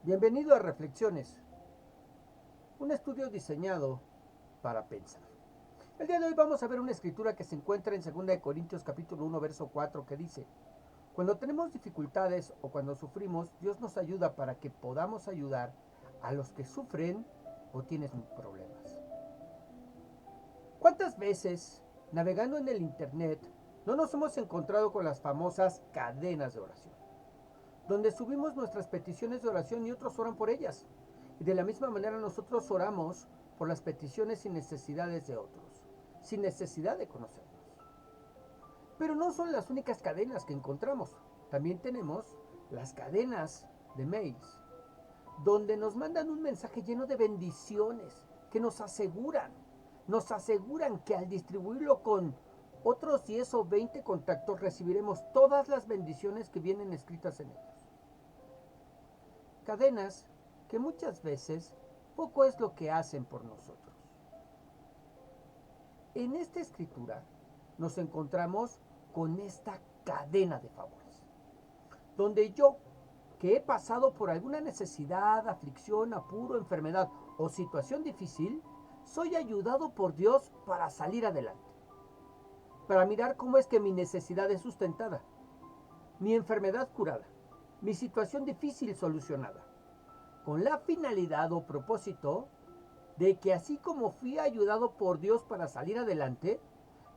Bienvenido a Reflexiones, un estudio diseñado para pensar. El día de hoy vamos a ver una escritura que se encuentra en 2 Corintios capítulo 1, verso 4, que dice: cuando tenemos dificultades o cuando sufrimos, Dios nos ayuda para que podamos ayudar a los que sufren o tienen problemas. ¿Cuántas veces, navegando en el internet, no nos hemos encontrado con las famosas cadenas de oración, donde subimos nuestras peticiones de oración y otros oran por ellas? Y de la misma manera nosotros oramos por las peticiones y necesidades de otros, sin necesidad de conocernos. Pero no son las únicas cadenas que encontramos. También tenemos las cadenas de mails, donde nos mandan un mensaje lleno de bendiciones que nos aseguran que al distribuirlo con otros 10 o 20 contactos recibiremos todas las bendiciones que vienen escritas en ellos. Cadenas que muchas veces poco es lo que hacen por nosotros. En esta escritura nos encontramos con esta cadena de favores, donde yo, que he pasado por alguna necesidad, aflicción, apuro, enfermedad o situación difícil, soy ayudado por Dios para salir adelante, para mirar cómo es que mi necesidad es sustentada, mi enfermedad curada, mi situación difícil solucionada, con la finalidad o propósito de que así como fui ayudado por Dios para salir adelante,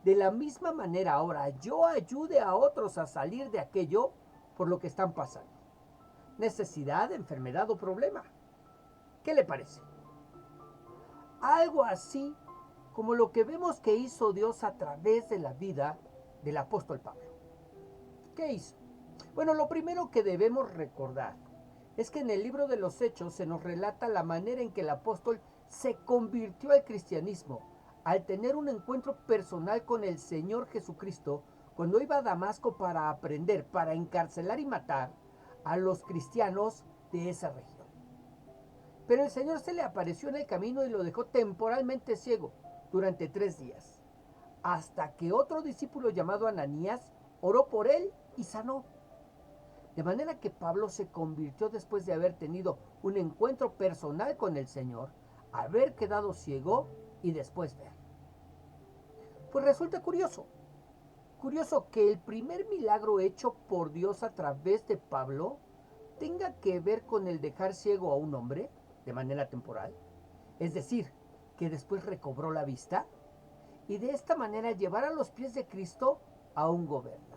de la misma manera ahora yo ayude a otros a salir de aquello por lo que están pasando. Necesidad, enfermedad o problema. ¿Qué le parece? Algo así como lo que vemos que hizo Dios a través de la vida del apóstol Pablo. ¿Qué hizo? Bueno, lo primero que debemos recordar es que en el libro de los Hechos se nos relata la manera en que el apóstol se convirtió al cristianismo al tener un encuentro personal con el Señor Jesucristo cuando iba a Damasco para aprender, para encarcelar y matar a los cristianos de esa región. Pero el Señor se le apareció en el camino y lo dejó temporalmente ciego durante 3 días, hasta que otro discípulo llamado Ananías oró por él y sanó. De manera que Pablo se convirtió después de haber tenido un encuentro personal con el Señor, haber quedado ciego y después ver. Pues resulta curioso que el primer milagro hecho por Dios a través de Pablo tenga que ver con el dejar ciego a un hombre de manera temporal, es decir, que después recobró la vista y de esta manera llevar a los pies de Cristo a un gobernador.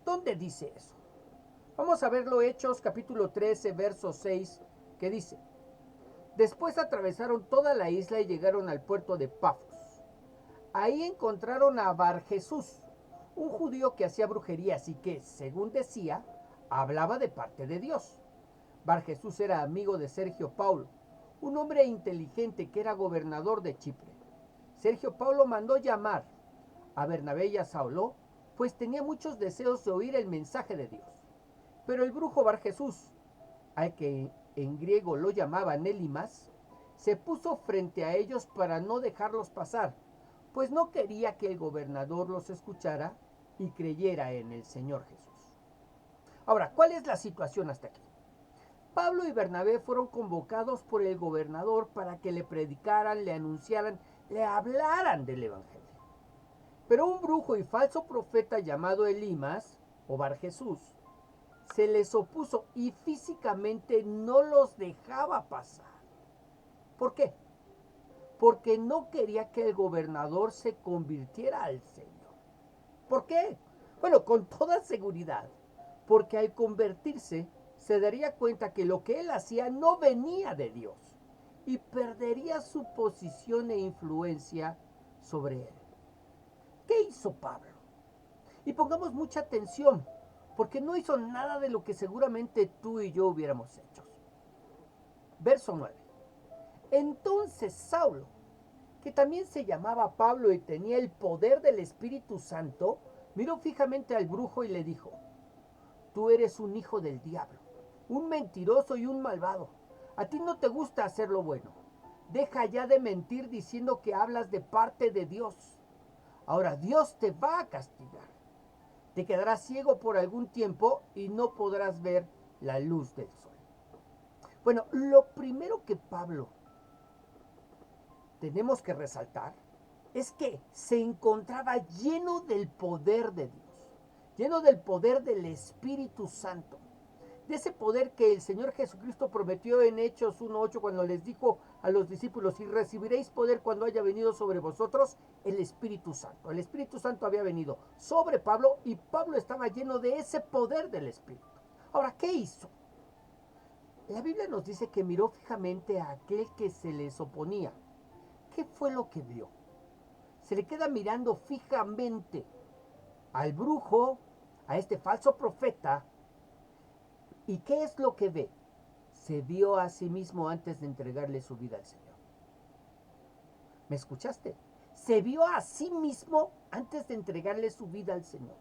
¿Dónde dice eso? Vamos a verlo, Hechos capítulo 13, verso 6, que dice: después atravesaron toda la isla y llegaron al puerto de Pafos. Ahí encontraron a Bar Jesús, un judío que hacía brujerías y que, según decía, hablaba de parte de Dios. Bar Jesús era amigo de Sergio Paulo, un hombre inteligente que era gobernador de Chipre. Sergio Paulo mandó llamar a Bernabé y a Saulo, pues tenía muchos deseos de oír el mensaje de Dios. Pero el brujo Bar Jesús, al que en griego lo llamaban Elimas, se puso frente a ellos para no dejarlos pasar, pues no quería que el gobernador los escuchara y creyera en el Señor Jesús. Ahora, ¿cuál es la situación hasta aquí? Pablo y Bernabé fueron convocados por el gobernador para que le predicaran, le anunciaran, le hablaran del Evangelio. Pero un brujo y falso profeta llamado Elimas, o Bar Jesús, se les opuso y físicamente no los dejaba pasar. ¿Por qué? Porque no quería que el gobernador se convirtiera al Señor. ¿Por qué? Bueno, con toda seguridad, porque al convertirse se daría cuenta que lo que él hacía no venía de Dios y perdería su posición e influencia sobre él. ¿Qué hizo Pablo? Y pongamos mucha atención, porque no hizo nada de lo que seguramente tú y yo hubiéramos hecho. Verso 9. Entonces Saulo, que también se llamaba Pablo y tenía el poder del Espíritu Santo, miró fijamente al brujo y le dijo: tú eres un hijo del diablo, un mentiroso y un malvado. A ti no te gusta hacer lo bueno. Deja ya de mentir diciendo que hablas de parte de Dios. Ahora Dios te va a castigar. Te quedarás ciego por algún tiempo y no podrás ver la luz del sol. Bueno, lo primero que Pablo tenemos que resaltar es que se encontraba lleno del poder de Dios, lleno del poder del Espíritu Santo, de ese poder que el Señor Jesucristo prometió en Hechos 1:8 cuando les dijo a los discípulos: y recibiréis poder cuando haya venido sobre vosotros el Espíritu Santo. El Espíritu Santo había venido sobre Pablo y Pablo estaba lleno de ese poder del Espíritu. Ahora, ¿qué hizo? La Biblia nos dice que miró fijamente a aquel que se les oponía. ¿Qué fue lo que vio? Se le queda mirando fijamente al brujo, a este falso profeta. ¿Y qué es lo que ve? Se vio a sí mismo antes de entregarle su vida al Señor. ¿Me escuchaste? Se vio a sí mismo antes de entregarle su vida al Señor.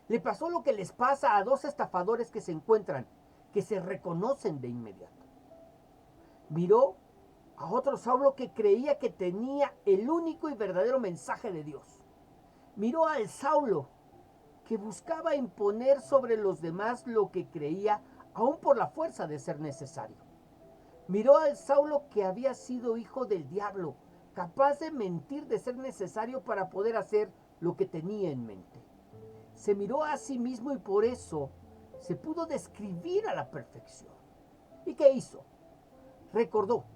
Le pasó lo que les pasa a dos estafadores que se encuentran, que se reconocen de inmediato. Miró a otro Saulo que creía que tenía el único y verdadero mensaje de Dios. Miró al Saulo que buscaba imponer sobre los demás lo que creía, aún por la fuerza de ser necesario. Miró al Saulo que había sido hijo del diablo, capaz de mentir de ser necesario para poder hacer lo que tenía en mente. Se miró a sí mismo y por eso se pudo describir a la perfección. ¿Y qué hizo? Recordó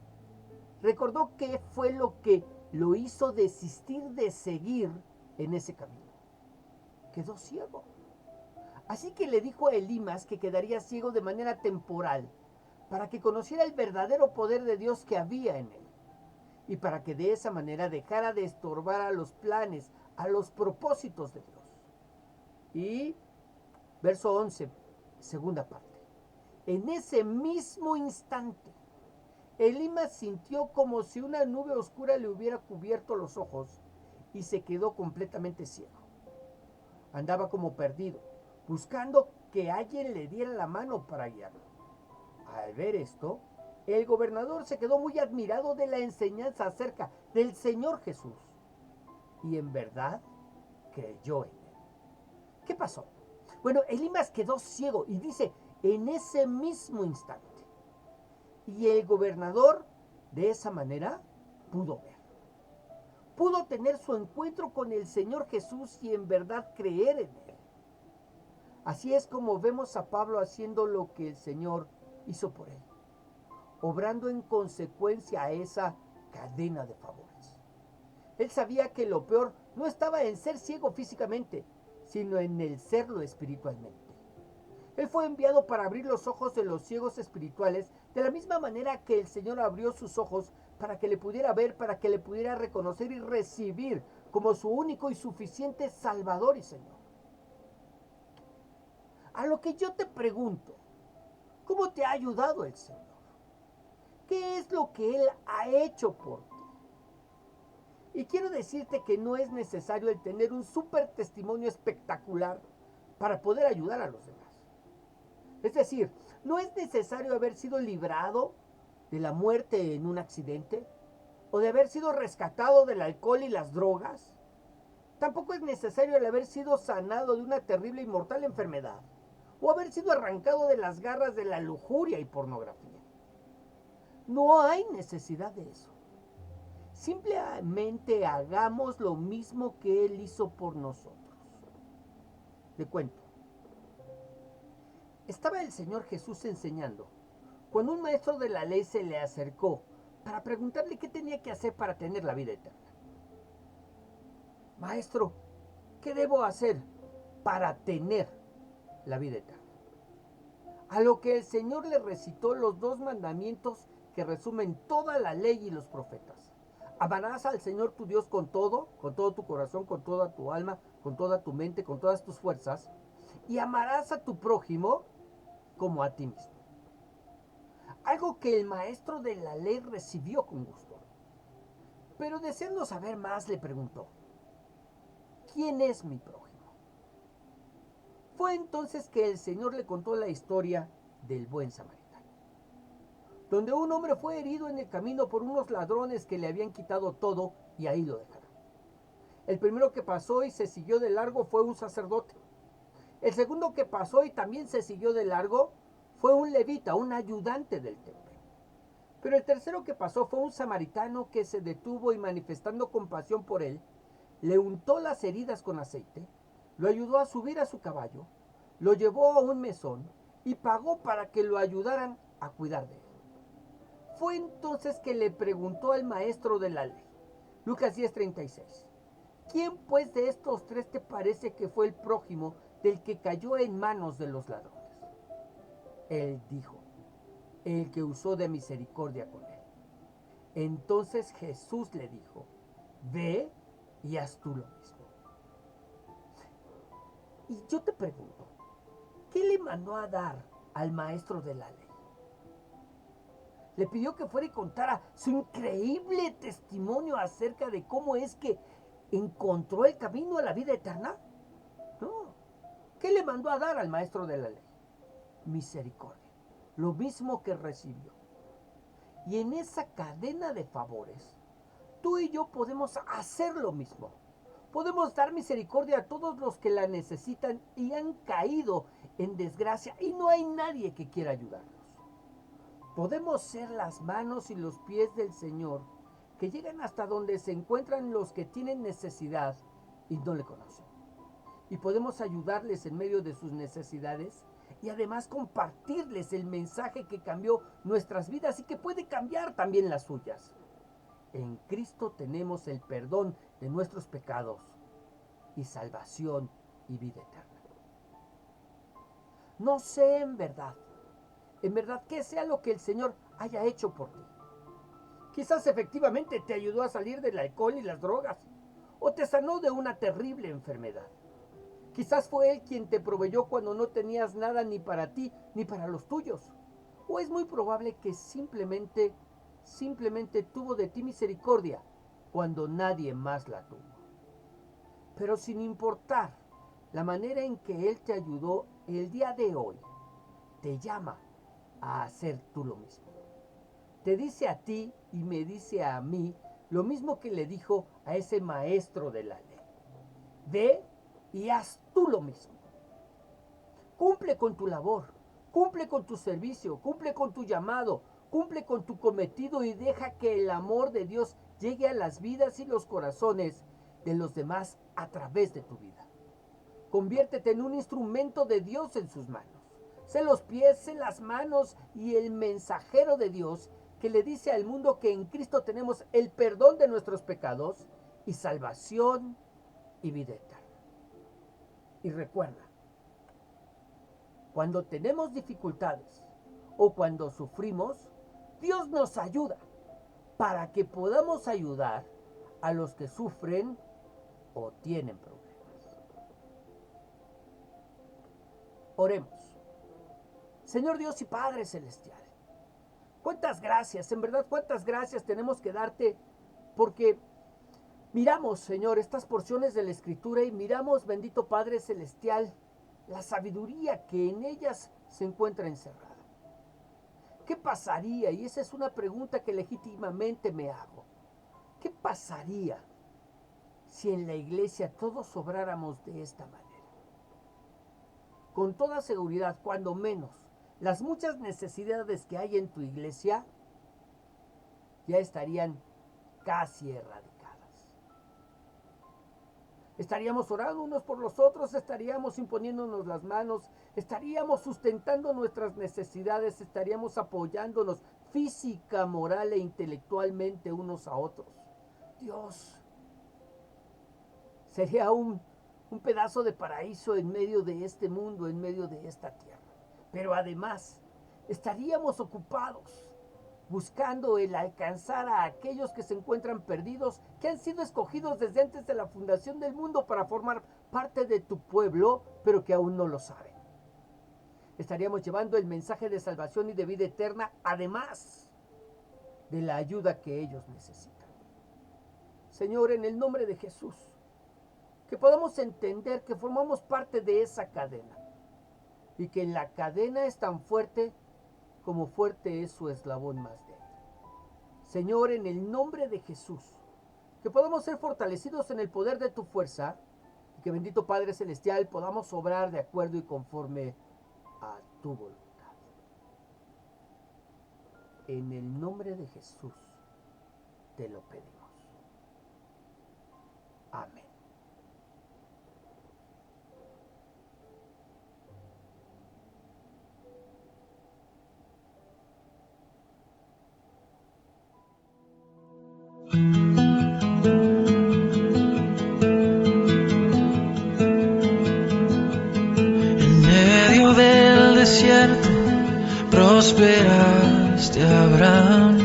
qué fue lo que lo hizo desistir de seguir en ese camino. Quedó ciego. Así que le dijo a Elimas que quedaría ciego de manera temporal, para que conociera el verdadero poder de Dios que había en él, y para que de esa manera dejara de estorbar a los planes, a los propósitos de Dios. Y verso 11, segunda parte. En ese mismo instante, Elimas sintió como si una nube oscura le hubiera cubierto los ojos y se quedó completamente ciego. Andaba como perdido, buscando que alguien le diera la mano para guiarlo. Al ver esto, el gobernador se quedó muy admirado de la enseñanza acerca del Señor Jesús y en verdad creyó en él. ¿Qué pasó? Bueno, Elimas quedó ciego y dice en ese mismo instante. Y el gobernador de esa manera pudo ver. Pudo tener su encuentro con el Señor Jesús y en verdad creer en él. Así es como vemos a Pablo haciendo lo que el Señor hizo por él, obrando en consecuencia a esa cadena de favores. Él sabía que lo peor no estaba en ser ciego físicamente, sino en el serlo espiritualmente. Él fue enviado para abrir los ojos de los ciegos espirituales, de la misma manera que el Señor abrió sus ojos para que le pudiera ver, para que le pudiera reconocer y recibir como su único y suficiente Salvador y Señor. A lo que yo te pregunto, ¿cómo te ha ayudado el Señor? ¿Qué es lo que Él ha hecho por ti? Y quiero decirte que no es necesario el tener un súper testimonio espectacular para poder ayudar a los demás. Es decir, no es necesario haber sido librado de la muerte en un accidente o de haber sido rescatado del alcohol y las drogas. Tampoco es necesario el haber sido sanado de una terrible y mortal enfermedad o haber sido arrancado de las garras de la lujuria y pornografía. No hay necesidad de eso. Simplemente hagamos lo mismo que Él hizo por nosotros. Le cuento. Estaba el Señor Jesús enseñando cuando un maestro de la ley se le acercó para preguntarle qué tenía que hacer para tener la vida eterna. Maestro, ¿qué debo hacer para tener la vida eterna? A lo que el Señor le recitó los dos mandamientos que resumen toda la ley y los profetas. Amarás al Señor tu Dios con todo tu corazón, con toda tu alma, con toda tu mente, con todas tus fuerzas. Y amarás a tu prójimo como a ti mismo. Algo que el maestro de la ley recibió con gusto. Pero deseando saber más le preguntó, ¿quién es mi prójimo? Fue entonces que el Señor le contó la historia del buen samaritano, donde un hombre fue herido en el camino por unos ladrones que le habían quitado todo y ahí lo dejaron. El primero que pasó y se siguió de largo fue un sacerdote. El segundo que pasó y también se siguió de largo fue un levita, un ayudante del templo. Pero el tercero que pasó fue un samaritano que se detuvo y manifestando compasión por él, le untó las heridas con aceite, lo ayudó a subir a su caballo, lo llevó a un mesón y pagó para que lo ayudaran a cuidar de él. Fue entonces que le preguntó al maestro de la ley, Lucas 10:36, ¿quién pues de estos tres te parece que fue el prójimo del que cayó en manos de los ladrones? Él dijo, el que usó de misericordia con él. Entonces Jesús le dijo, ve y haz tú lo mismo. Y yo te pregunto, ¿qué le mandó a dar al maestro de la ley? Le pidió que fuera y contara su increíble testimonio acerca de cómo es que encontró el camino a la vida eterna. No. ¿Qué le mandó a dar al maestro de la ley? Misericordia. Lo mismo que recibió. Y en esa cadena de favores, tú y yo podemos hacer lo mismo. Podemos dar misericordia a todos los que la necesitan y han caído en desgracia y no hay nadie que quiera ayudarlos. Podemos ser las manos y los pies del Señor que llegan hasta donde se encuentran los que tienen necesidad y no le conocen. Y podemos ayudarles en medio de sus necesidades y además compartirles el mensaje que cambió nuestras vidas y que puede cambiar también las suyas. En Cristo tenemos el perdón de nuestros pecados y salvación y vida eterna. No sé en verdad qué sea lo que el Señor haya hecho por ti. Quizás efectivamente te ayudó a salir del alcohol y las drogas, o te sanó de una terrible enfermedad. Quizás fue Él quien te proveyó cuando no tenías nada ni para ti ni para los tuyos. O es muy probable que simplemente tuvo de ti misericordia cuando nadie más la tuvo. Pero sin importar la manera en que Él te ayudó, el día de hoy te llama a hacer tú lo mismo. Te dice a ti y me dice a mí lo mismo que le dijo a ese maestro de la ley. Ve y haz tú lo mismo. Cumple con tu labor, cumple con tu servicio, cumple con tu llamado, cumple con tu cometido y deja que el amor de Dios llegue a las vidas y los corazones de los demás a través de tu vida. Conviértete en un instrumento de Dios en sus manos. Sé los pies, sé las manos y el mensajero de Dios que le dice al mundo que en Cristo tenemos el perdón de nuestros pecados y salvación y vida eterna. Y recuerda, cuando tenemos dificultades o cuando sufrimos, Dios nos ayuda para que podamos ayudar a los que sufren o tienen problemas. Oremos. Señor Dios y Padre Celestial, cuántas gracias, en verdad cuántas gracias tenemos que darte porque miramos, Señor, estas porciones de la Escritura y miramos, bendito Padre Celestial, la sabiduría que en ellas se encuentra encerrada. ¿Qué pasaría? Y esa es una pregunta que legítimamente me hago. ¿Qué pasaría si en la iglesia todos obráramos de esta manera? Con toda seguridad, cuando menos, las muchas necesidades que hay en tu iglesia ya estarían casi erradicadas. Estaríamos orando unos por los otros, estaríamos imponiéndonos las manos, estaríamos sustentando nuestras necesidades, estaríamos apoyándonos física, moral e intelectualmente unos a otros. Dios, sería un pedazo de paraíso en medio de este mundo, en medio de esta tierra. Pero además, estaríamos ocupados buscando el alcanzar a aquellos que se encuentran perdidos, que han sido escogidos desde antes de la fundación del mundo para formar parte de tu pueblo, pero que aún no lo saben. Estaríamos llevando el mensaje de salvación y de vida eterna, además de la ayuda que ellos necesitan. Señor, en el nombre de Jesús, que podamos entender que formamos parte de esa cadena y que en la cadena es tan fuerte como fuerte es su eslabón más débil. Señor, en el nombre de Jesús, que podamos ser fortalecidos en el poder de tu fuerza y que, bendito Padre Celestial, podamos obrar de acuerdo y conforme a tu voluntad. En el nombre de Jesús te lo pedimos. Amén. En medio del desierto prosperaste a Abraham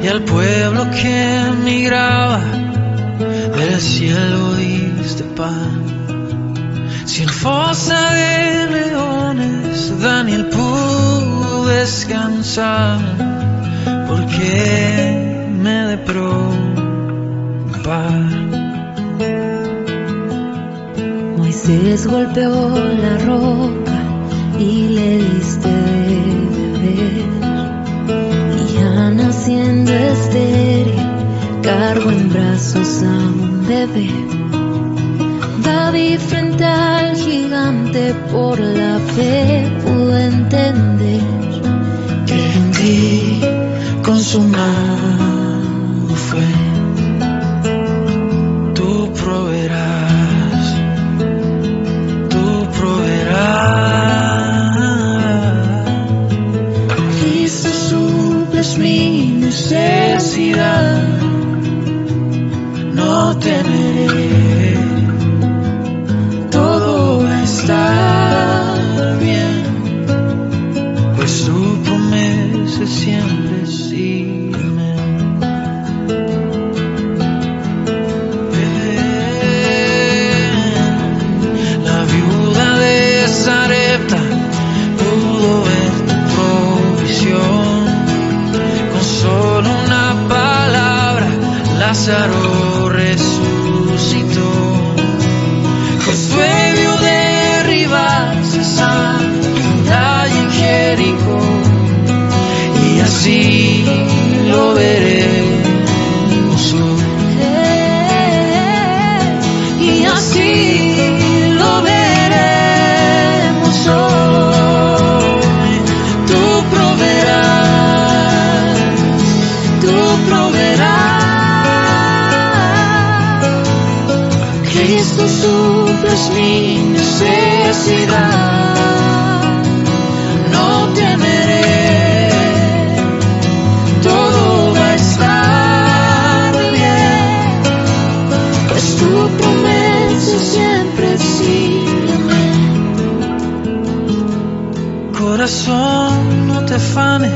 y al pueblo que emigraba del cielo diste pan. Si en fosa de leones Daniel pudo descansar, ¿por qué me de preocupar? Moisés golpeó la roca y le diste de beber, y Ana siendo estéril cargó en brazos a un bebé. David frente al gigante por la fe pudo entender que en ti consumado fue. Tú proveerás, tú proveerás. Cristo suples mi necesidad, no temeré, todo va a estar bien, pues tu promesa siempre sí. Amén. La viuda de Sarepta pudo ver tu provisión, con solo una palabra Lázaro resucitó. Josué vio derribarse Santa y Jericó, y así lo veremos hoy. y así lo veremos hoy. Tú proveerás, Tú proveerás. Cristo suples mi necesidad, no temeré, todo va a estar bien, pues tu promesa siempre sí. Amén. corazón, no te afanes,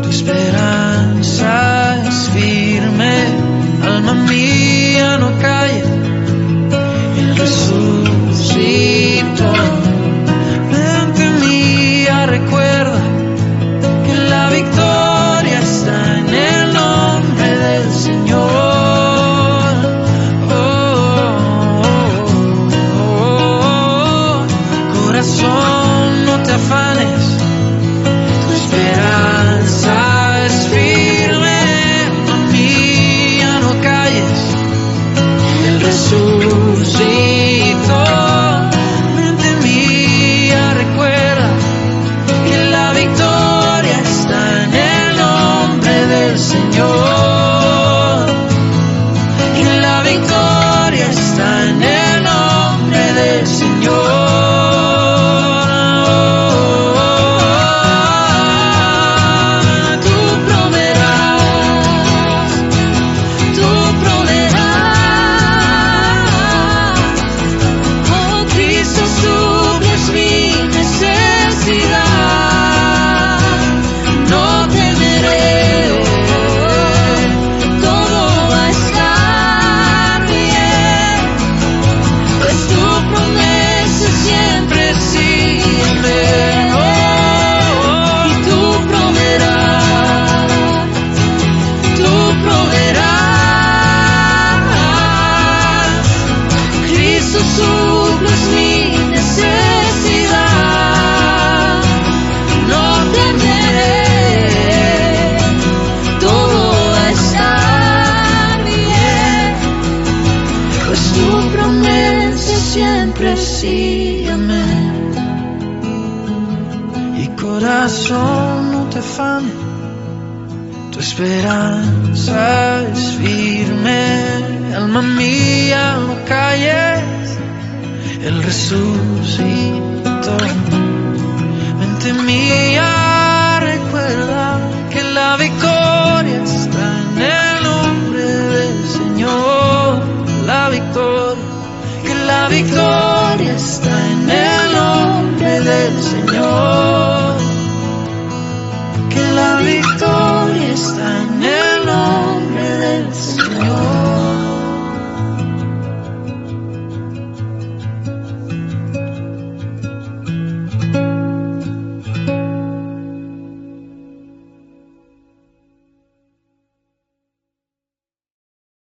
tu esperanza es firme, alma mía no calle, Él resucitó. Mente mía recuerda que la victoria está en el nombre del Señor. Oh, oh, oh. Corazón, no te afanes, tu esperanza es firme, alma mía no calles, Él resucitó. Mente mía recuerda que la victoria está en el nombre del Señor, que la victoria está en el nombre del Señor. Tú proveerás, tú proveerás. Oh Cristo suples mi necesidad, No temeré, todo va a estar bien, pues tu promesa siempre sí. Amén. Y tú proveerás, tú proveerás. Cristo suples mi necesidad, no temeré, todo va a estar bien, pues tu promesa siempre sí. Amén. Y Corazón, no te afanes, tu esperanza es firme. Alma mía, no calles, Él resucitó. Mente mía, recuerda que la victoria está en el nombre del Señor. La victoria, que la victoria